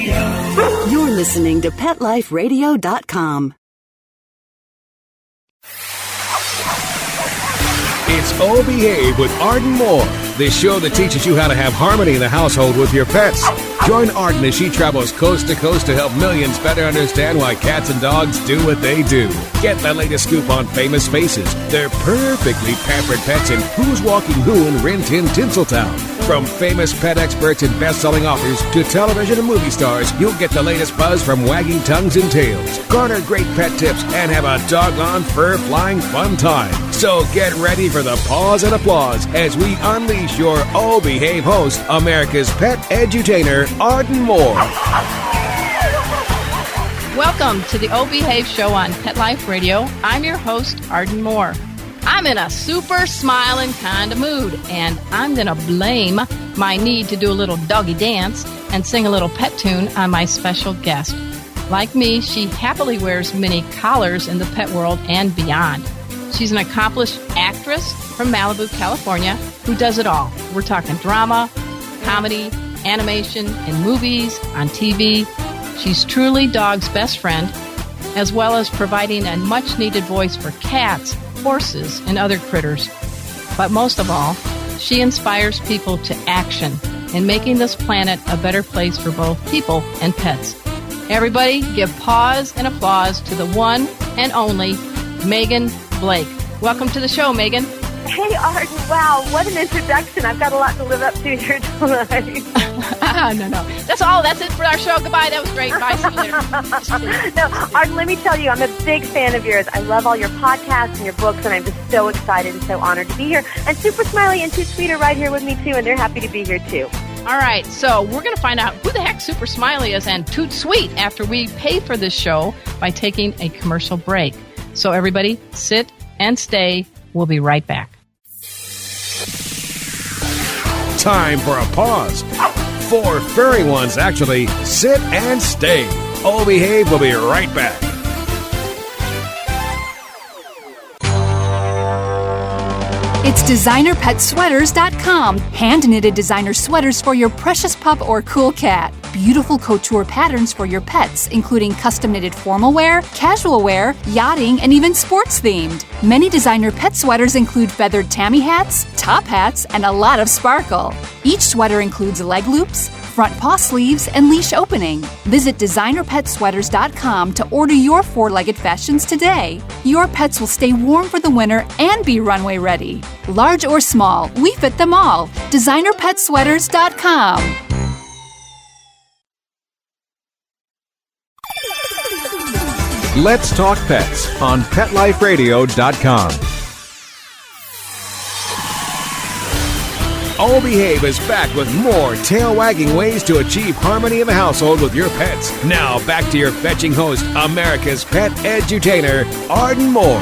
Radio. You're listening to PetLifeRadio.com. It's Oh Behave with Arden Moore, the show that teaches you how to have harmony in the household with your pets. Join Arden as she travels coast to coast to help millions better understand why cats and dogs do what they do. Get the latest scoop on famous faces, their perfectly pampered pets, and who's walking who in Rin Tin Tinseltown. From famous pet experts and best-selling authors to television and movie stars, you'll get the latest buzz from wagging tongues and tails. Garner great pet tips and have a doggone fur-flying fun time. So get ready for the pause and applause as we unleash your Oh Behave host, America's pet edutainer, Arden Moore. Welcome to the Oh Behave show on Pet Life Radio. I'm your host, Arden Moore. I'm in a super smiling kind of mood, and I'm going to blame my need to do a little doggy dance and sing a little pet tune on my special guest. Like me, she happily wears many collars in the pet world and beyond. She's an accomplished actress from Malibu, California, who does it all. We're talking drama, comedy, animation, in movies, on TV. She's truly dogs' best friend, as well as providing a much-needed voice for cats, horses, and other critters. But most of all, she inspires people to action in making this planet a better place for both people and pets. Everybody give pause and applause to the one and only Megan Blake. Welcome to the show, Megan. Hey, Arden. Wow, what an introduction. I've got a lot to live up to here tonight. No. That's all. That's it for our show. Goodbye. That was great. Bye. See you later. No, Arden, let me tell you, I'm a big fan of yours. I love all your podcasts and your books, and I'm just so excited and so honored to be here. And Super Smiley and Tout Suite are right here with me, too, and they're happy to be here, too. All right, so we're going to find out who the heck Super Smiley is and Tout Suite after we pay for this show by taking a commercial break. So everybody, sit and stay. We'll be right back. Time for a pause. 4 furry ones, actually. Sit and stay. Oh Behave will be right back. It's designerpetsweaters.com. Hand-knitted designer sweaters for your precious pup or cool cat. Beautiful couture patterns for your pets, including custom-knitted formal wear, casual wear, yachting, and even sports-themed. Many designer pet sweaters include feathered tammy hats, top hats, and a lot of sparkle. Each sweater includes leg loops, front paw sleeves, and leash opening. Visit designerpetsweaters.com to order your 4-legged fashions today. Your pets will stay warm for the winter and be runway ready. Large or small, we fit them all. designerpetsweaters.com. Let's talk pets on PetLifeRadio.com. Oh Behave is back with more tail-wagging ways to achieve harmony in the household with your pets. Now, back to your fetching host, America's pet edutainer, Arden Moore.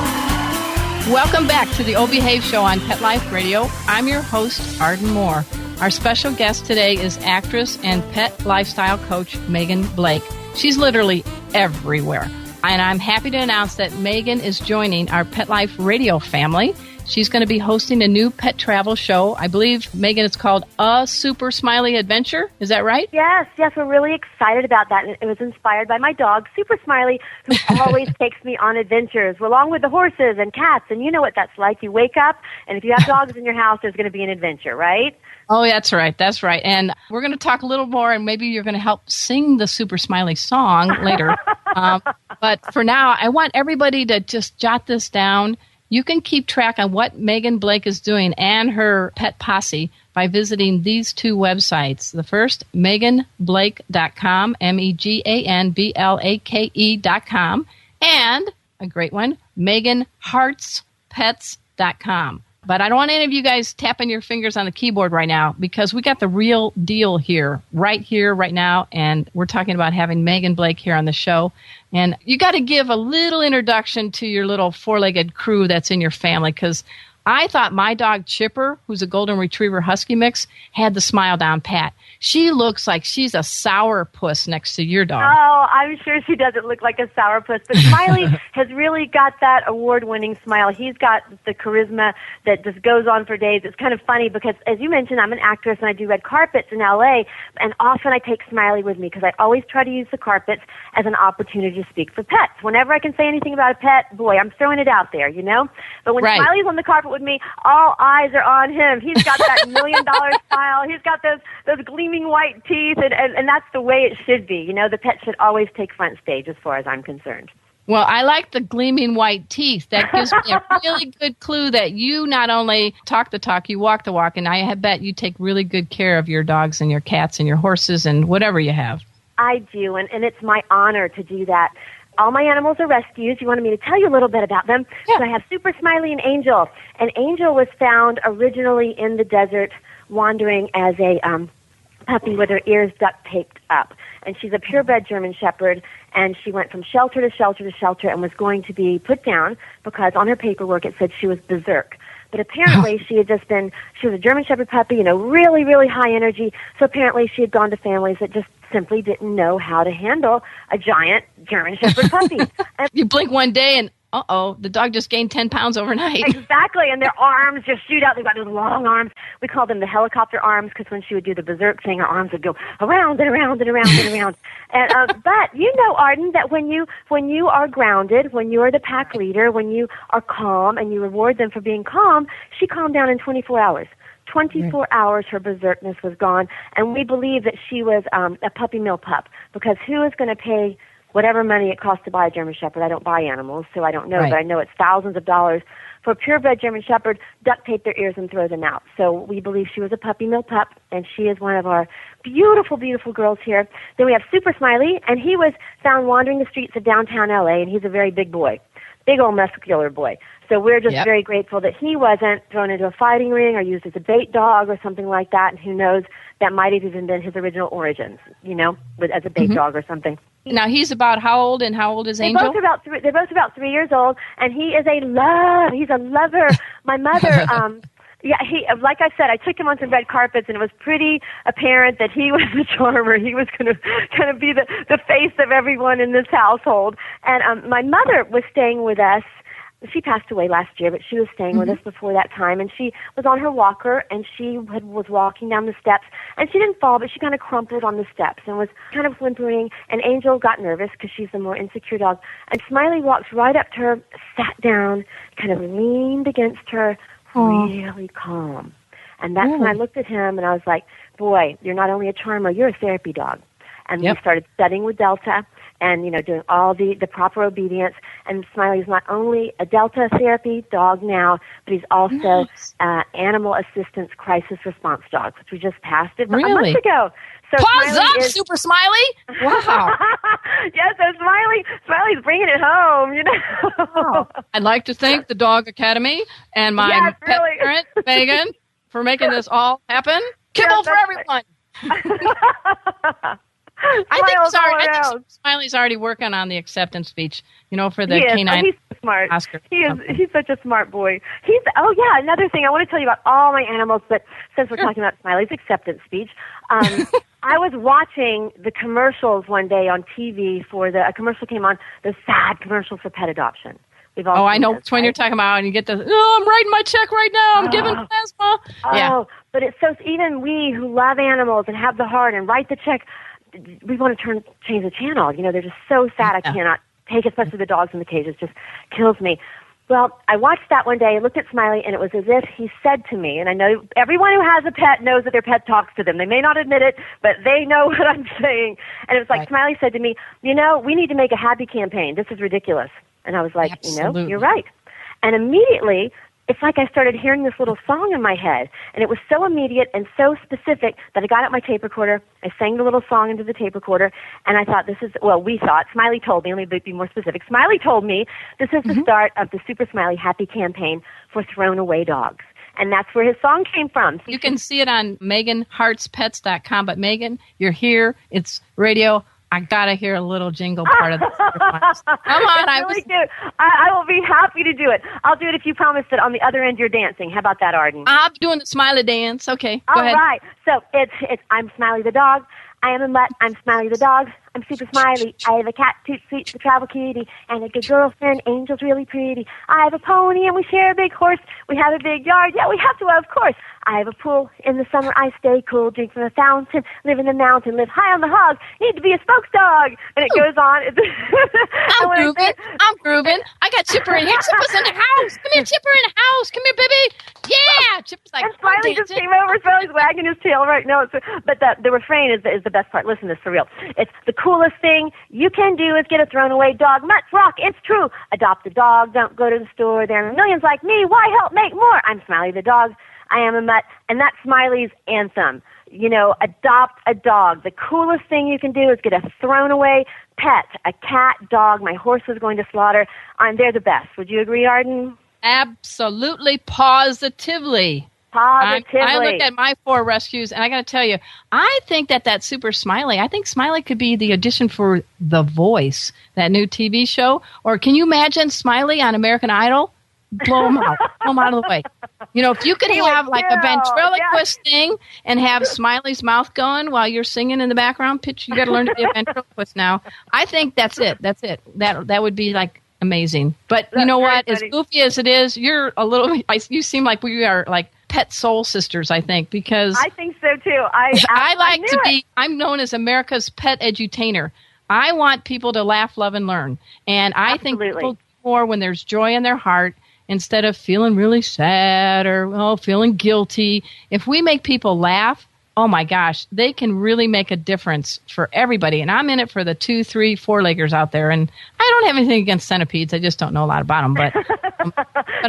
Welcome back to the Oh Behave show on Pet Life Radio. I'm your host, Arden Moore. Our special guest today is actress and pet lifestyle coach, Megan Blake. She's literally everywhere. And I'm happy to announce that Megan is joining our Pet Life Radio family. She's going to be hosting a new pet travel show. I believe, Megan, it's called A Super Smiley Adventure. Is that right? Yes, we're really excited about that. And it was inspired by my dog, Super Smiley, who always takes me on adventures, along with the horses and cats. And you know what that's like. You wake up, and if you have dogs in your house, there's going to be an adventure, right? Oh, that's right. That's right. And we're going to talk a little more, and maybe you're going to help sing the Super Smiley song later. But for now, I want everybody to just jot this down. You can keep track on what Megan Blake is doing and her pet posse by visiting these 2 websites. The first, meganblake.com, meganblake.com, and a great one, meganheartspets.com. But I don't want any of you guys tapping your fingers on the keyboard right now because we got the real deal here, right now, and we're talking about having Megan Blake here on the show. And you got to give a little introduction to your little 4-legged crew that's in your family because I thought my dog Chipper, who's a golden retriever husky mix, had the smile down pat. She looks like she's a sourpuss next to your dog. Oh, I'm sure she doesn't look like a sourpuss, but Smiley has really got that award-winning smile. He's got the charisma that just goes on for days. It's kind of funny because, as you mentioned, I'm an actress and I do red carpets in L.A., and often I take Smiley with me because I always try to use the carpets as an opportunity to speak for pets. Whenever I can say anything about a pet, boy, I'm throwing it out there, you know? But when Smiley's on the carpet with me, all eyes are on him. He's got that $1 million smile. He's got those gleaming white teeth, and that's the way it should be. You know, the pet should always take front stage as far as I'm concerned. Well, I like the gleaming white teeth. That gives me a really good clue that you not only talk the talk, you walk the walk, and I bet you take really good care of your dogs and your cats and your horses and whatever you have. I do, and it's my honor to do that. All my animals are rescues. You wanted me to tell you a little bit about them. Yeah. So I have Super Smiley and Angel. And Angel was found originally in the desert wandering as a puppy with her ears duct taped up. And she's a purebred German Shepherd, and she went from shelter to shelter to shelter and was going to be put down because on her paperwork it said she was berserk. But apparently she was a German Shepherd puppy, you know, really, really high energy. So apparently she had gone to families that just simply didn't know how to handle a giant German Shepherd puppy. And you blink one day and, the dog just gained 10 pounds overnight. Exactly, and their arms just shoot out. They've got those long arms. We call them the helicopter arms because when she would do the berserk thing, her arms would go around and around and around and around. And, but you know, Arden, that when you are grounded, when you are the pack leader, when you are calm and you reward them for being calm, she calmed down in 24 hours. 24 hours, her berserkness was gone, and we believe that she was a puppy mill pup because who is going to pay whatever money it costs to buy a German Shepherd? I don't buy animals, so I don't know, but I know it's thousands of dollars for a purebred German Shepherd, duct tape their ears and throw them out. So we believe she was a puppy mill pup, and she is one of our beautiful, beautiful girls here. Then we have Super Smiley, and he was found wandering the streets of downtown L.A., and he's a very big boy, big old muscular boy. So we're just very grateful that he wasn't thrown into a fighting ring or used as a bait dog or something like that, and who knows, that might have even been his original origins, you know, as a bait dog or something. Now, he's about how old, and how old is Angel? They're both about 3 years old, and he is he's a lover. My mother, he, like I said, I took him on some red carpets, and it was pretty apparent that he was the charmer. He was going to kind of be the face of everyone in this household. And my mother was staying with us. She passed away last year, but she was staying with us before that time, and she was on her walker, and she was walking down the steps, and she didn't fall, but she kind of crumpled on the steps and was kind of whimpering, and Angel got nervous because she's the more insecure dog, and Smiley walked right up to her, sat down, kind of leaned against her, really calm. And that's when I looked at him, and I was like, boy, you're not only a charmer, you're a therapy dog. And we started studying with Delta and, you know, doing all the proper obedience. And Smiley's not only a Delta therapy dog now, but he's also animal assistance crisis response dog, which we just passed it a month ago. So Pause up, Super Smiley! Wow. So Smiley's bringing it home, you know. I'd like to thank the Dog Academy and my pet parent, Megan, for making this all happen. Kibble for everyone! I think Smiley's already working on the acceptance speech, you know, for the canine. He's smart. Oscar. He's such a smart boy. Another thing I want to tell you about all my animals, but since we're talking about Smiley's acceptance speech, I was watching the commercials one day on TV a commercial came on, the sad commercials for pet adoption. I know which one you're talking about, and you get I'm writing my check right now. I'm giving plasma. But it's so, even we who love animals and have the heart and write the check, we want to change the channel. You know, they're just so sad. I cannot take, especially the dogs in the cages, just kills me. Well, I watched that one day, I looked at Smiley, and it was as if he said to me, and I know everyone who has a pet knows that their pet talks to them. They may not admit it, but they know what I'm saying. And it was like Smiley said to me, you know, we need to make a happy campaign. This is ridiculous. And I was like, you know, you're right. And immediately, it's like I started hearing this little song in my head, and it was so immediate and so specific that I got out my tape recorder, I sang the little song into the tape recorder, and I thought we thought, Smiley told me, let me be more specific, Smiley told me this is the start of the Super Smiley Happy campaign for thrown away dogs. And that's where his song came from. You can see it on MeganHeartsPets.com, but Megan, you're here, it's radio, I got to hear a little jingle part of this. Come on. It's really cute. I will be happy to do it. I'll do it if you promise that on the other end you're dancing. How about that, Arden? I'm doing the Smiley dance. Okay, go ahead. All right. So it's I'm Smiley the dog. I am a mutt. I'm Smiley the dog. I'm super smiley. I have a cat, Tout Suite, the travel kitty, and a good girlfriend, Angel's really pretty. I have a pony, and we share a big horse. We have a big yard. Yeah, we have to, of course. I have a pool. In the summer, I stay cool, drink from a fountain, live in the mountain, live high on the hog, need to be a spokesdog. And it goes on. I'm grooving. I got Chipper in here. Chipper's in the house. Come here, Chipper in the house. Come here, baby. Yeah. Chipper's like, and Smiley just came over. Smiley's wagging his tail right now. But the refrain is the best part. Listen to this for real. It's the coolest thing you can do is get a thrown away dog. Mutts rock. It's true. Adopt a dog. Don't go to the store. There are millions like me. Why help make more? I'm Smiley the dog. I am a mutt. And that's Smiley's anthem. You know, adopt a dog. The coolest thing you can do is get a thrown away pet, a cat, dog. My horse was going to slaughter. They're the best. Would you agree, Arden? Absolutely, positively. Positively. I look at my 4 rescues, and I got to tell you, I think that Super Smiley, I think Smiley could be the audition for The Voice, that new TV show. Or can you imagine Smiley on American Idol? Blow him out. Blow him out of the way. You know, if you could have like a ventriloquist thing and have Smiley's mouth going while you're singing in the background, you got to learn to be a ventriloquist now. I think that's it. That would be like amazing. But you know what? As goofy as it is, you seem like we are like pet soul sisters, I think, because I think so too. I'm known as America's pet edutainer. I want people to laugh, love, and learn. And I think people do more when there's joy in their heart instead of feeling really sad or feeling guilty. If we make people laugh, oh my gosh, they can really make a difference for everybody. And I'm in it for the 2, 3, 4-leggers out there. And I don't have anything against centipedes. I just don't know a lot about them. But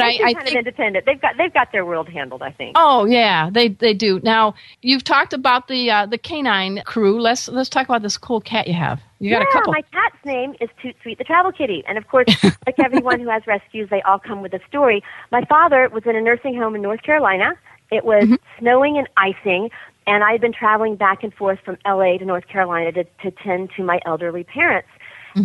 I kind of independent. They've got their world handled, I think. Oh yeah, they do. Now you've talked about the canine crew. Let's talk about this cool cat you have. You got a couple. My cat's name is Tout Suite, the travel kitty. And of course, like everyone who has rescues, they all come with a story. My father was in a nursing home in North Carolina. It was snowing and icing. And I had been traveling back and forth from L.A. to North Carolina to tend to my elderly parents.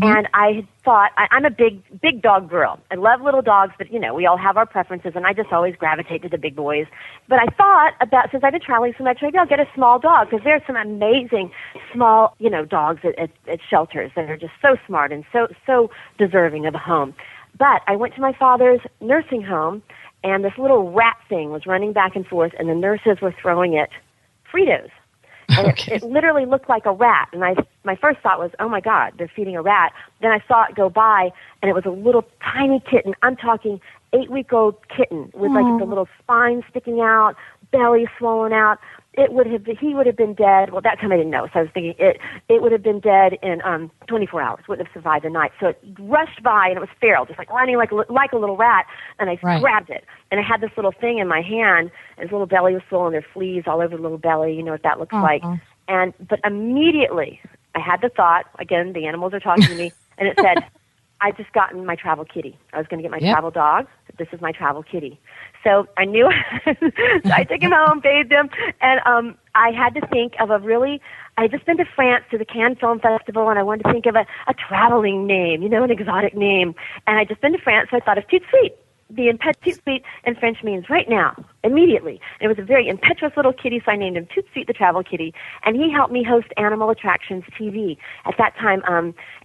And I had thought, I'm a big dog girl. I love little dogs, but, you know, we all have our preferences, and I just always gravitate to the big boys. But I thought about, since I've been traveling so much, maybe I'll get a small dog, because there are some amazing small, you know, dogs at shelters that are just so smart and so deserving of a home. But I went to my father's nursing home, and this little rat thing was running back and forth, and the nurses were throwing it Fritos. And it literally looked like a rat. And my first thought was, oh, my God, they're feeding a rat. Then I saw it go by, and it was a little tiny kitten. I'm talking 8-week-old kitten with, like, the little spine sticking out, belly swollen out. He would have been dead. Well, that time I didn't know, so I was thinking it would have been dead in 24 hours, wouldn't have survived the night. So it rushed by, and it was feral, just like running like a little rat, and I grabbed it. And I had this little thing in my hand, and his little belly was swollen. There were fleas all over the little belly. You know what that looks like. But immediately I had the thought, again, the animals are talking to me, and it said, I'd just gotten my travel kitty. I was going to get my travel dog. This is my travel kitty. So I knew, so I took him home, bathed him, and I had to think of I had just been to France to the Cannes Film Festival, and I wanted to think of a traveling name, you know, an exotic name. And I'd just been to France, so I thought of Tout Suite. The Tout Suite in French means right now, immediately. And it was a very impetuous little kitty, so I named him Tout Suite the Travel Kitty. And he helped me host Animal Attractions TV. At that time,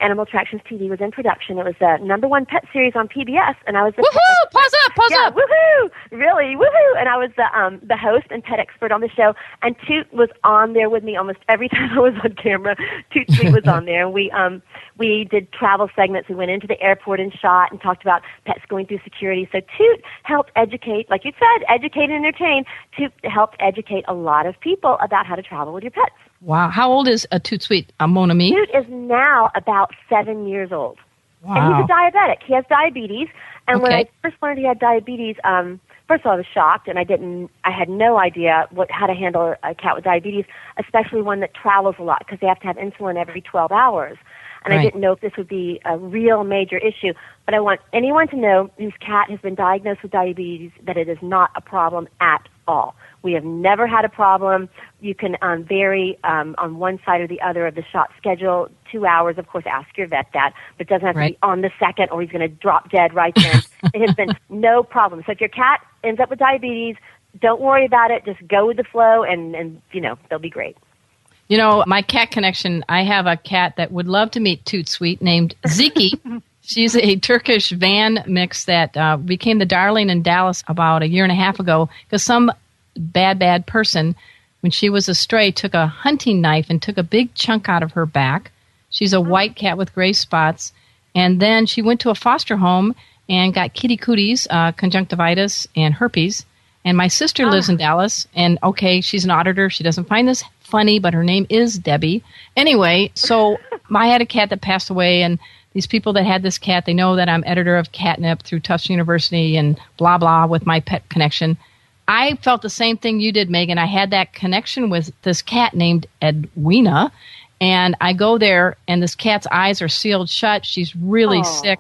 Animal Attractions TV was in production. It was the #1 pet series on PBS, and I was the woohoo! Pause up! Woohoo! Really, woohoo! And I was the host and pet expert on the show. And Toot was on there with me almost every time I was on camera. Tout Suite was on there. And we did travel segments. We went into the airport and shot and talked about pets going through security. So Toot helped educate, like you said, educate and entertain. Toot helped educate a lot of people about how to travel with your pets. Wow. How old is a Tout Suite, mon ami? Toot is now about 7 years old. Wow. And he's a diabetic. He has diabetes. And when I first learned he had diabetes, first of all, I was shocked, and I had no idea how to handle a cat with diabetes, especially one that travels a lot, because they have to have insulin every 12 hours. and I didn't know if this would be a real major issue. But I want anyone to know whose cat has been diagnosed with diabetes that it is not a problem at all. We have never had a problem. You can vary on one side or the other of the shot schedule, 2 hours. Of course, ask your vet that, but it doesn't have to be on the second or he's going to drop dead right then. It has been no problem. So if your cat ends up with diabetes, don't worry about it. Just go with the flow, and they'll be great. You know, my cat connection, I have a cat that would love to meet Tout Suite named Ziki. She's a Turkish van mix that became the darling in Dallas about a year and a half ago because some bad person, when she was a stray, took a hunting knife and took a big chunk out of her back. She's a white cat with gray spots. And then she went to a foster home and got kitty cooties, conjunctivitis, and herpes. And my sister lives in Dallas, and she's an auditor. She doesn't find this funny, but her name is Debbie. Anyway, so I had a cat that passed away, and these people that had this cat, they know that I'm editor of Catnip through Tufts University and blah, blah, with my pet connection. I felt the same thing you did, Megan. I had that connection with this cat named Edwina, and I go there, and this cat's eyes are sealed shut. She's really sick.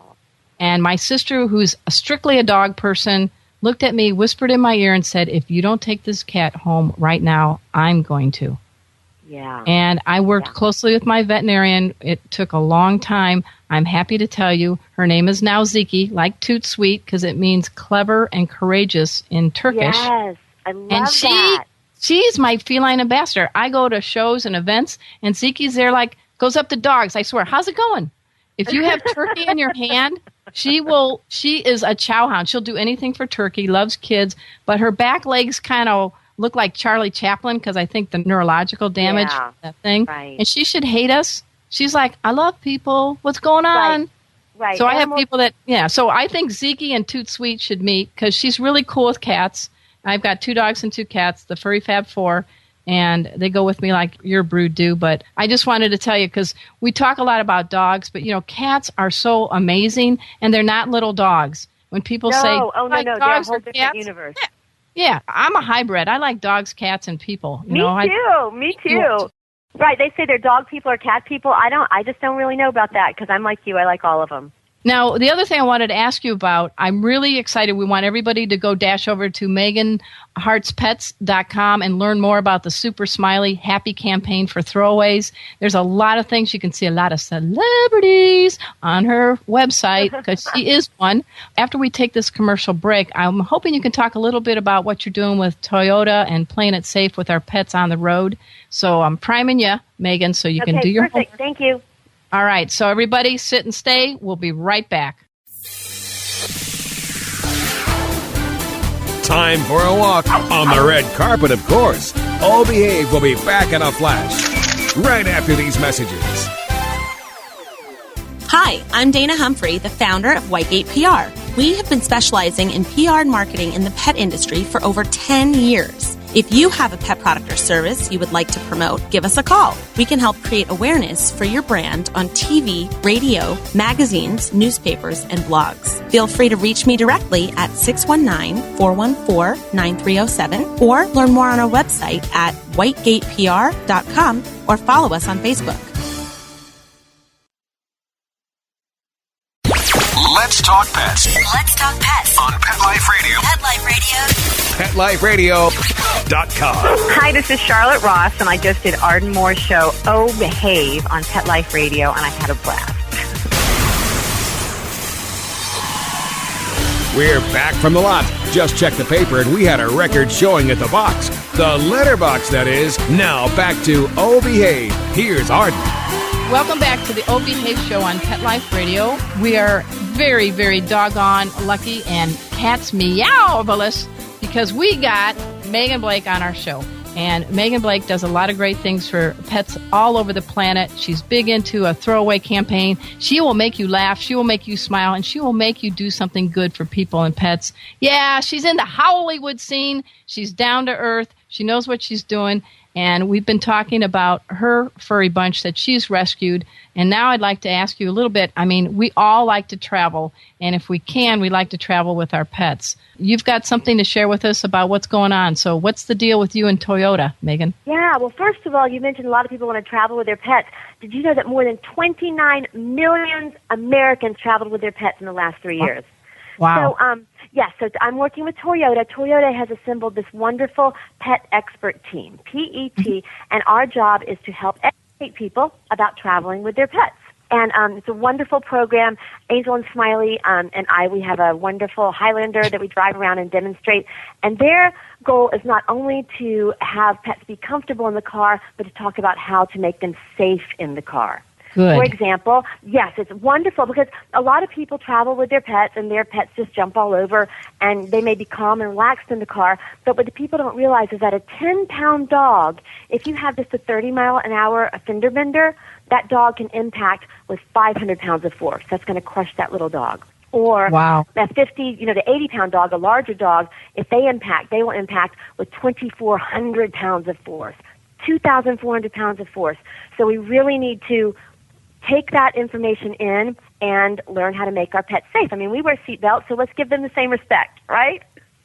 And my sister, who's strictly a dog person, looked at me, whispered in my ear, and said, if you don't take this cat home right now, I'm going to. Yeah. And I worked closely with my veterinarian. It took a long time. I'm happy to tell you her name is now Ziki, like Tout Suite, because it means clever and courageous in Turkish. Yes, I love that. She's my feline ambassador. I go to shows and events, and Ziki's there goes up to dogs. I swear, how's it going? If you have turkey in your hand, she is a chow hound. She'll do anything for turkey, loves kids, but her back legs kind of look like Charlie Chaplin because I think the neurological damage, that thing. Right. And she should hate us. She's like, I love people. What's going on? Right. So I have people that, so I think Ziki and Tout Suite should meet because she's really cool with cats. I've got 2 dogs and 2 cats, the Furry Fab 4. And they go with me like your brood do. But I just wanted to tell you, because we talk a lot about dogs, but, cats are so amazing, and they're not little dogs. When people say, no, they're a dogs whole or different cats, universe. Yeah, I'm a hybrid. I like dogs, cats, and people. Me too. Right, they say they're dog people or cat people. I just don't really know about that because I'm like you. I like all of them. Now, the other thing I wanted to ask you about, I'm really excited. We want everybody to go dash over to meganheartspets.com and learn more about the Super Smiley Happy Campaign for Throwaways. There's a lot of things. You can see a lot of celebrities on her website because she is one. After we take this commercial break, I'm hoping you can talk a little bit about what you're doing with Toyota and playing it safe with our pets on the road. So I'm priming you, Megan, so you can do your perfect. Thank you. All right, so everybody sit and stay. We'll be right back. Time for a walk on the red carpet, of course. All Behave will be back in a flash right after these messages. Hi, I'm Dana Humphrey, the founder of Whitegate PR. We have been specializing in PR and marketing in the pet industry for over 10 years. If you have a pet product or service you would like to promote, give us a call. We can help create awareness for your brand on TV, radio, magazines, newspapers, and blogs. Feel free to reach me directly at 619-414-9307 or learn more on our website at whitegatepr.com or follow us on Facebook. Let's talk pets. Let's talk pets On Pet Life Radio. Pet Life Radio. PetLifeRadio.com. Hi, this is Charlotte Ross, and I just did Arden Moore's show, Oh Behave, on Pet Life Radio, and I had a blast. We're back from the lot. Just checked the paper, and we had a record showing at the box. The letterbox, that is. Now back to Oh Behave. Here's Arden. Welcome back to the Oh Behave show on Pet Life Radio. We are very, very doggone lucky and cats meow-balous because we got Megan Blake on our show. And Megan Blake does a lot of great things for pets all over the planet. She's big into a throwaway campaign. She will make you laugh. She will make you smile. And she will make you do something good for people and pets. Yeah, she's in the Hollywood scene. She's down to earth. She knows what she's doing. And we've been talking about her furry bunch that she's rescued. And now I'd like to ask you a little bit. I mean, we all like to travel. And if we can, we like to travel with our pets. You've got something to share with us about what's going on. So what's the deal with you and Toyota, Megan? Yeah, well, first of all, you mentioned a lot of people want to travel with their pets. Did you know that more than 29 million Americans traveled with their pets in the last 3 years? Wow. So, so I'm working with Toyota. Toyota has assembled this wonderful pet expert team, PET, and our job is to help educate people about traveling with their pets. And it's a wonderful program. Angel and Smiley and we have a wonderful Highlander that we drive around and demonstrate. And their goal is not only to have pets be comfortable in the car, but to talk about how to make them safe in the car. Good. For example, yes, it's wonderful because a lot of people travel with their pets and their pets just jump all over and they may be calm and relaxed in the car. But what the people don't realize is that a 10-pound dog, if you have just a 30-mile-an-hour fender bender, that dog can impact with 500 pounds of force. That's going to crush that little dog. Or that 50, the 80-pound dog, a larger dog, if they will impact with 2,400 pounds of force, 2,400 pounds of force. So we really need to take that information in and learn how to make our pets safe. I mean, we wear seatbelts, so let's give them the same respect, right?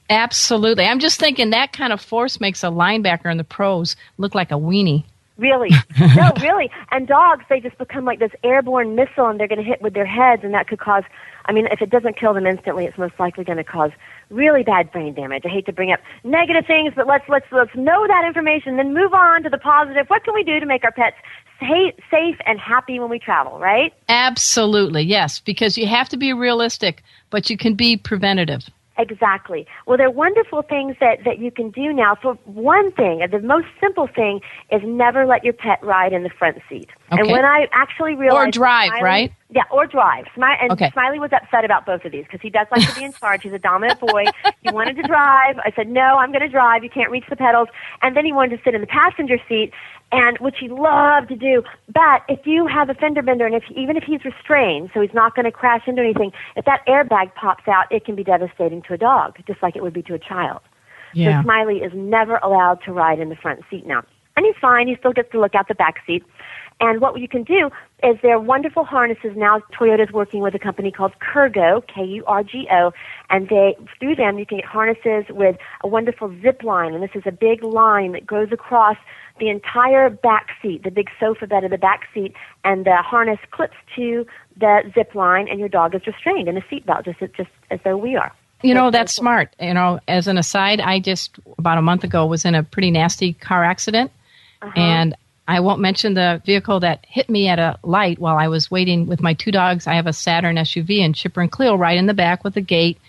Absolutely. I'm just thinking that kind of force makes a linebacker in the pros look like a weenie. Really? No, really. And dogs, they just become like this airborne missile, and they're going to hit with their heads, and that could cause, if it doesn't kill them instantly, it's most likely going to cause really bad brain damage. I hate to bring up negative things, but let's know that information, then move on to the positive. What can we do to make our pets safe and happy when we travel, right? Absolutely, yes, because you have to be realistic, but you can be preventative. Exactly. Well, there are wonderful things that you can do now. For one thing, the most simple thing is never let your pet ride in the front seat. Okay. And when I actually realized... Or drive, Smiley, right? Yeah, or drive. Smiley was upset about both of these because he does like to be in charge. He's a dominant boy. He wanted to drive. I said, no, I'm going to drive. You can't reach the pedals. And then he wanted to sit in the passenger seat, which he loved to do. But if you have a fender bender, and even if he's restrained, so he's not going to crash into anything, if that airbag pops out, it can be devastating to a dog, just like it would be to a child. Yeah. So Smiley is never allowed to ride in the front seat now. And he's fine. He still gets to look out the back seat. And what you can do is there are wonderful harnesses now. Toyota's working with a company called Kurgo, Kurgo, and through them you can get harnesses with a wonderful zip line. And this is a big line that goes across the entire back seat, the big sofa bed of the back seat, and the harness clips to the zip line, and your dog is restrained in a seatbelt, just as though we are. That's smart. As an aside, I just, about a month ago, was in a pretty nasty car accident, and I won't mention the vehicle that hit me at a light while I was waiting with my two dogs. I have a Saturn SUV, and Chipper and Cleo right in the back with a gate,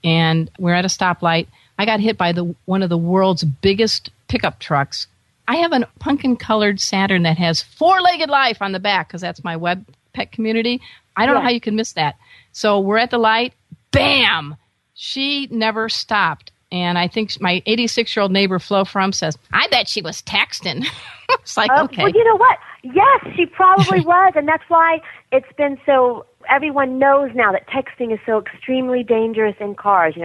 and we're at a stoplight. I got hit by one of the world's biggest pickup trucks. I have a pumpkin-colored Saturn that has four-legged life on the back because that's my web pet community. I don't know how you can miss that. So we're at the light. Bam! She never stopped. And I think my 86-year-old neighbor, Flo Frum, says, I bet she was texting. It's like, okay. Well, you know what? Yes, she probably was. And that's why it's been so, everyone knows now that texting is so extremely dangerous in cars.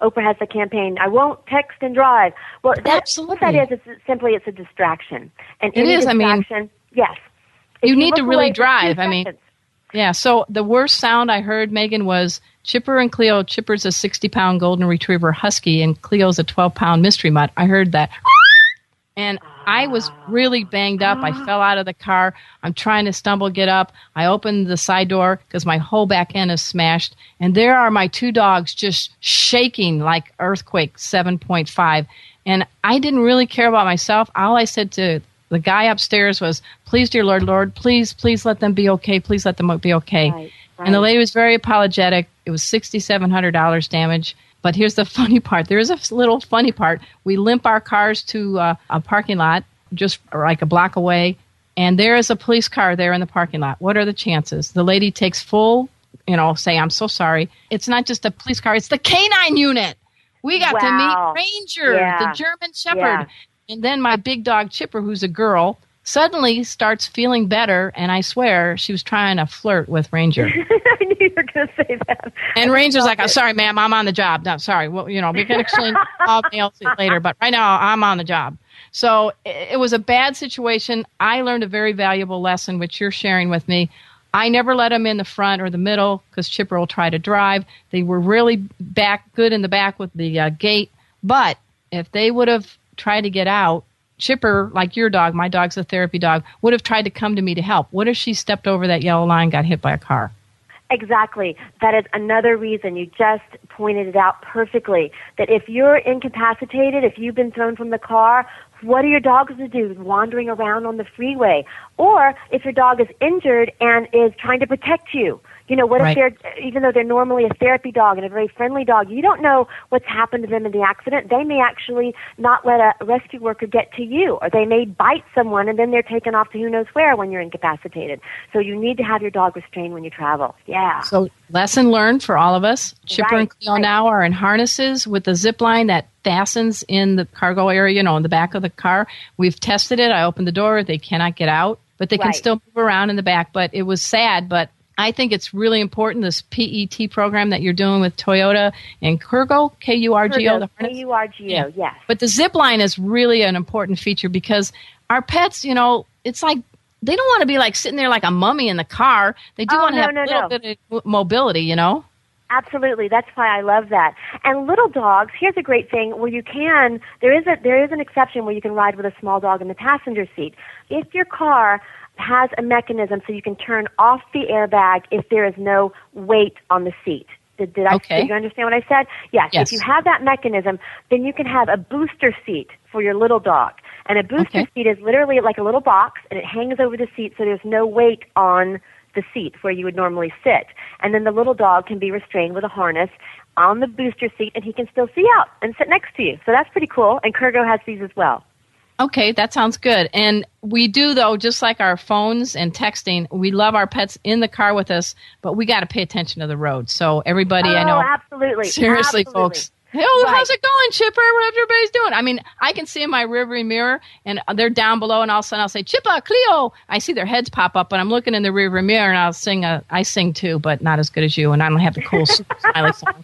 Oprah has the campaign, I won't text and drive. Well, absolutely. What that is, it's a distraction. And it is, distraction, yes. You need to really drive. Yeah, so the worst sound I heard, Megan, was Chipper and Cleo. Chipper's a 60-pound golden retriever husky, and Cleo's a 12-pound mystery mutt. I heard that. And I was really banged up. I fell out of the car. I'm trying to get up. I opened the side door because my whole back end is smashed. And there are my two dogs just shaking like earthquake 7.5. And I didn't really care about myself. All I said to the guy upstairs was, please, dear Lord, please let them be okay. Please let them be okay. Right. And the lady was very apologetic. It was $6,700 damage. But here's the funny part. There is a little funny part. We limp our cars to a parking lot just like a block away, and there is a police car there in the parking lot. What are the chances? The lady takes full, say, I'm so sorry. It's not just a police car. It's the canine unit. We got to meet Ranger, the German Shepherd. Yeah. And then my big dog, Chipper, who's a girl, suddenly starts feeling better, and I swear she was trying to flirt with Ranger. I knew you were going to say that. And Ranger's like, oh, sorry, ma'am, I'm on the job. No, sorry. Well, we can exchange all mails later, but right now I'm on the job. So it was a bad situation. I learned a very valuable lesson, which you're sharing with me. I never let them in the front or the middle because Chipper will try to drive. They were really good in the back with the gate. But if they would have tried to get out, Chipper, like your dog, my dog's a therapy dog, would have tried to come to me to help. What if she stepped over that yellow line and got hit by a car? Exactly. That is another reason. You just pointed it out perfectly, that if you're incapacitated, if you've been thrown from the car, what are your dogs to do wandering around on the freeway? Or if your dog is injured and is trying to protect you, what if they're, even though they're normally a therapy dog and a very friendly dog, you don't know what's happened to them in the accident. They may actually not let a rescue worker get to you, or they may bite someone and then they're taken off to who knows where when you're incapacitated. So you need to have your dog restrained when you travel. Yeah. So lesson learned for all of us. Chipper and Cleo now are in harnesses with the zip line that fastens in the cargo area, in the back of the car. We've tested it. I opened the door. They cannot get out, but they can still move around in the back. But it was sad, but I think it's really important, this PET program that you're doing with Toyota and Kurgo, K-U-R-G-O. K-U-R-G-O, yes. But the zip line is really an important feature because our pets, it's like they don't want to be like sitting there like a mummy in the car. They do want to have a little bit of mobility, Absolutely. That's why I love that. And little dogs, here's a great thing where there is an exception where you can ride with a small dog in the passenger seat. If your car has a mechanism so you can turn off the airbag if there is no weight on the seat. Did you understand what I said? Yes. If you have that mechanism, then you can have a booster seat for your little dog. And a booster seat is literally like a little box, and it hangs over the seat so there's no weight on the seat where you would normally sit. And then the little dog can be restrained with a harness on the booster seat, and he can still see out and sit next to you. So that's pretty cool. And Kurgo has these as well. Okay, that sounds good. And we do, though, just like our phones and texting, we love our pets in the car with us, but we got to pay attention to the road. So everybody, I know. Absolutely. Seriously, folks. Hey, how's it going, Chipper? What everybody's doing? I mean, I can see in my rearview mirror, and they're down below, and all of a sudden I'll say, Chippa, Cleo. I see their heads pop up, but I'm looking in the rearview mirror, and I sing too, but not as good as you, and I don't have the cool Super Smiley song.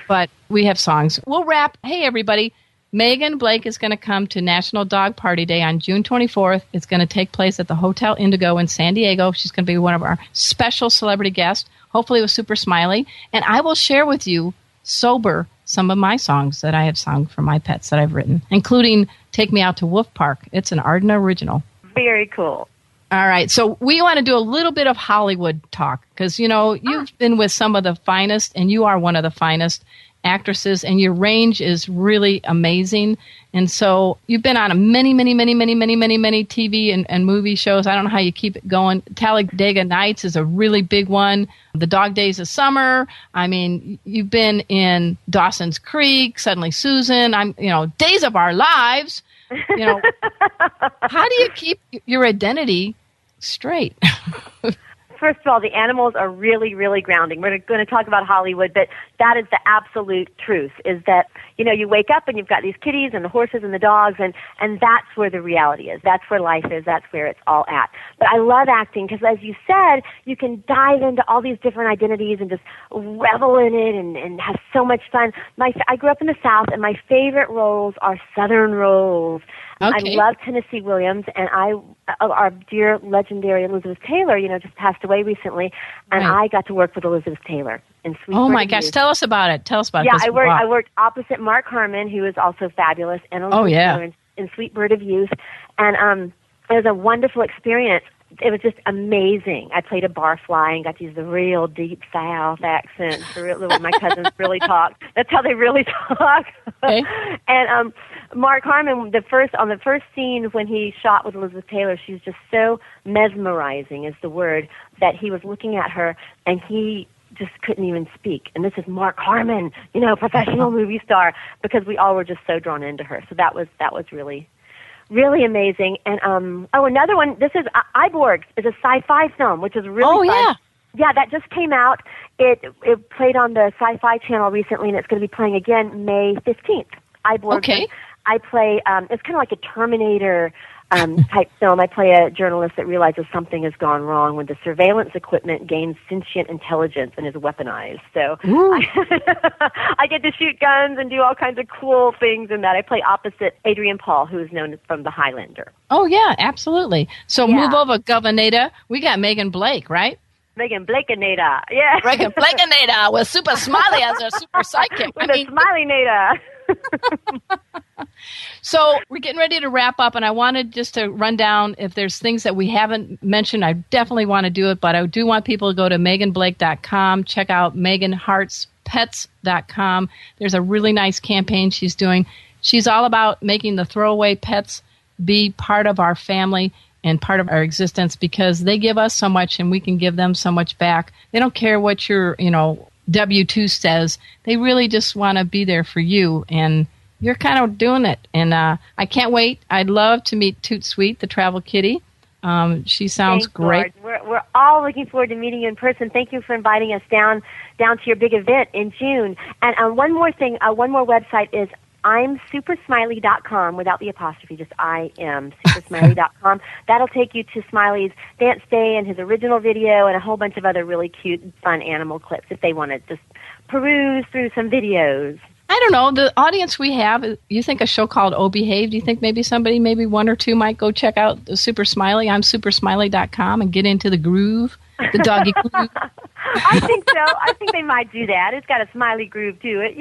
But we have songs. We'll wrap. Hey, everybody. Megan Blake is going to come to National Dog Party Day on June 24th. It's going to take place at the Hotel Indigo in San Diego. She's going to be one of our special celebrity guests, hopefully with Super Smiley. And I will share with you, sober, some of my songs that I have sung for my pets that I've written, including Take Me Out to Wolf Park. It's an Arden original. Very cool. All right. So we want to do a little bit of Hollywood talk because, you've been with some of the finest, and you are one of the finest actresses, and your range is really amazing. And so you've been on many TV and movie shows. I don't know how you keep it going. Talladega Nights is a really big one. The Dog Days of Summer. I mean, you've been in Dawson's Creek, Suddenly Susan. Days of Our Lives. How do you keep your identity straight? First of all, the animals are really, really grounding. We're going to talk about Hollywood, but that is the absolute truth, is that, you wake up and you've got these kitties and the horses and the dogs, and that's where the reality is. That's where life is. That's where it's all at. But I love acting because, as you said, you can dive into all these different identities and just revel in it and have so much fun. I grew up in the South, and my favorite roles are Southern roles. Okay. I love Tennessee Williams, and our dear legendary Elizabeth Taylor, just passed away recently, and I got to work with Elizabeth Taylor in Sweet Oh Bird my of gosh, Youth. tell us about it. Yeah, I worked opposite Mark Harmon, who is also fabulous, and Elizabeth Taylor in Sweet Bird of Youth, and it was a wonderful experience. It was just amazing. I played a barfly and got to use the real deep South accent when my cousins really talk. That's how they really talk. Okay. And Mark Harmon, on the first scene when he shot with Elizabeth Taylor, she's just so mesmerizing is the word, that he was looking at her and he just couldn't even speak. And this is Mark Harmon, professional movie star, because we all were just so drawn into her. So that was really, really amazing. And another one. This is Iborg. Is a sci-fi film, which is really fun. Yeah, that just came out. It played on the Sci-Fi Channel recently, and it's going to be playing again May 15th. Iborg. Okay. I play. It's kind of like a Terminator type film. I play a journalist that realizes something has gone wrong when the surveillance equipment gains sentient intelligence and is weaponized. So I get to shoot guns and do all kinds of cool things in that. I play opposite Adrian Paul, who is known from The Highlander. Oh, yeah, absolutely. So move over, Governor. We got Megan Blake, right? Megan Blakenada, yeah. Megan Blakenada with Super Smiley as our super sidekick. With a Smiley-nada. So we're getting ready to wrap up, and I wanted just to run down if there's things that we haven't mentioned. I definitely want to do it, but I do want people to go to meganblake.com, check out meganheartspets.com. There's a really nice campaign she's doing. She's all about making the throwaway pets be part of our family and part of our existence because they give us so much and we can give them so much back. They don't care what your, W-2 says. They really just want to be there for you, and you're kind of doing it. And I can't wait. I'd love to meet Tout Suite, the travel kitty. She sounds great. We're all looking forward to meeting you in person. Thank you for inviting us down to your big event in June. And one more thing, one more website is I'mSuperSmiley.com without the apostrophe, just I am SuperSmiley.com. That'll take you to Smiley's dance day and his original video and a whole bunch of other really cute, fun animal clips if they want to just peruse through some videos. I don't know. The audience we have, you think a show called Oh Behave, do you think maybe somebody, maybe one or two might go check out the Super Smiley? I'm SuperSmiley.com and get into the groove, the doggy groove? I think so. I think they might do that. It's got a smiley groove to it,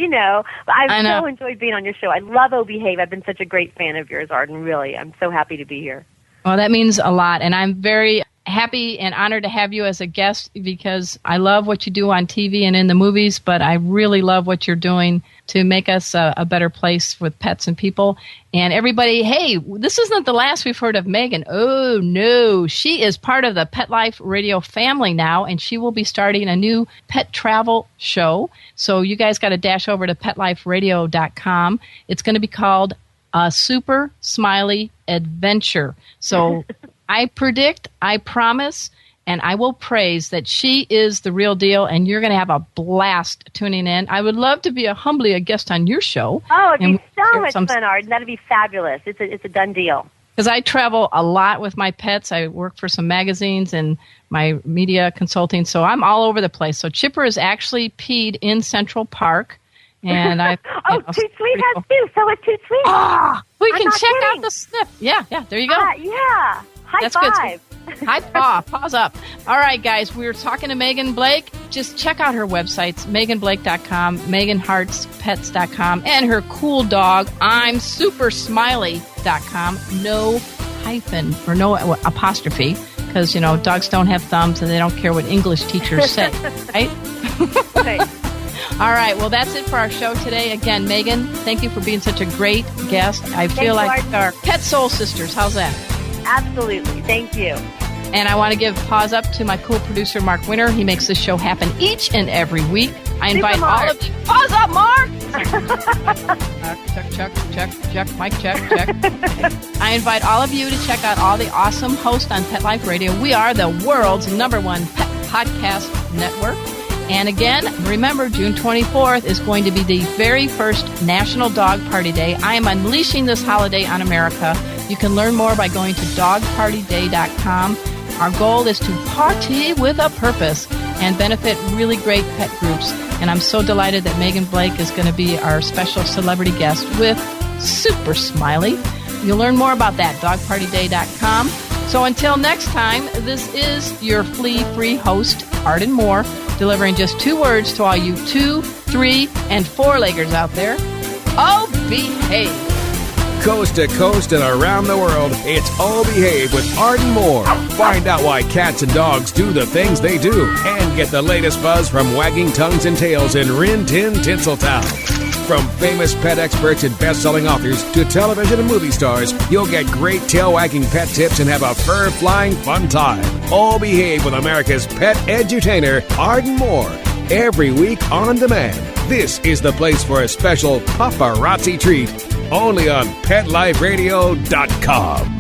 But I've so enjoyed being on your show. I love Oh Behave. I've been such a great fan of yours, Arden, really. I'm so happy to be here. Well, that means a lot, and I'm very happy and honored to have you as a guest because I love what you do on TV and in the movies, but I really love what you're doing to make us a better place with pets and people. And everybody, hey, this isn't the last we've heard of Megan. Oh, no. She is part of the Pet Life Radio family now, and she will be starting a new pet travel show. So you guys got to dash over to PetLifeRadio.com. It's going to be called A Super Smiley Adventure. So I predict, I promise, and I will praise that she is the real deal, and you're going to have a blast tuning in. I would love to be humbly a guest on your show. Oh, it'd be so much fun, Arden. That'd be fabulous. It's a done deal. Because I travel a lot with my pets. I work for some magazines and my media consulting, so I'm all over the place. So Chipper is actually peed in Central Park. And Tout Suite has too. So is Tout Suite. We can check out the sniff. Yeah, there you go. Yeah. High five. Good. High paw. Paws up. All right, guys. We were talking to Megan Blake. Just check out her websites, meganblake.com, meganheartspets.com, and her cool dog, I'm SuperSmiley.com. No hyphen or no apostrophe because, dogs don't have thumbs and they don't care what English teachers say, right? Right. All right. Well, that's it for our show today. Again, Megan, thank you for being such a great guest. I feel like our pet soul sisters. How's that? Absolutely. Thank you. And I want to give paws up to my cool producer, Mark Winter. He makes this show happen each and every week. I invite all of you. Paws up, Mark! Check. Mic check. I invite all of you to check out all the awesome hosts on Pet Life Radio. We are the world's #1 pet podcast network. And again, remember, June 24th is going to be the very first National Dog Party Day. I am unleashing this holiday on America. You can learn more by going to dogpartyday.com. Our goal is to party with a purpose and benefit really great pet groups. And I'm so delighted that Megan Blake is going to be our special celebrity guest with Super Smiley. You'll learn more about that, dogpartyday.com. So until next time, this is your flea-free host, Arden Moore, delivering just 2 words to all you 2, 3, and 4-leggers out there. Oh, behave. Coast to coast and around the world, it's Oh Behave with Arden Moore. Find out why cats and dogs do the things they do and get the latest buzz from wagging tongues and tails in Rin Tin Tinseltown. From famous pet experts and best-selling authors to television and movie stars, you'll get great tail-wagging pet tips and have a fur-flying fun time. All Behave with America's pet edutainer, Arden Moore. Every week on demand. This is the place for a special paparazzi treat. Only on PetLifeRadio.com.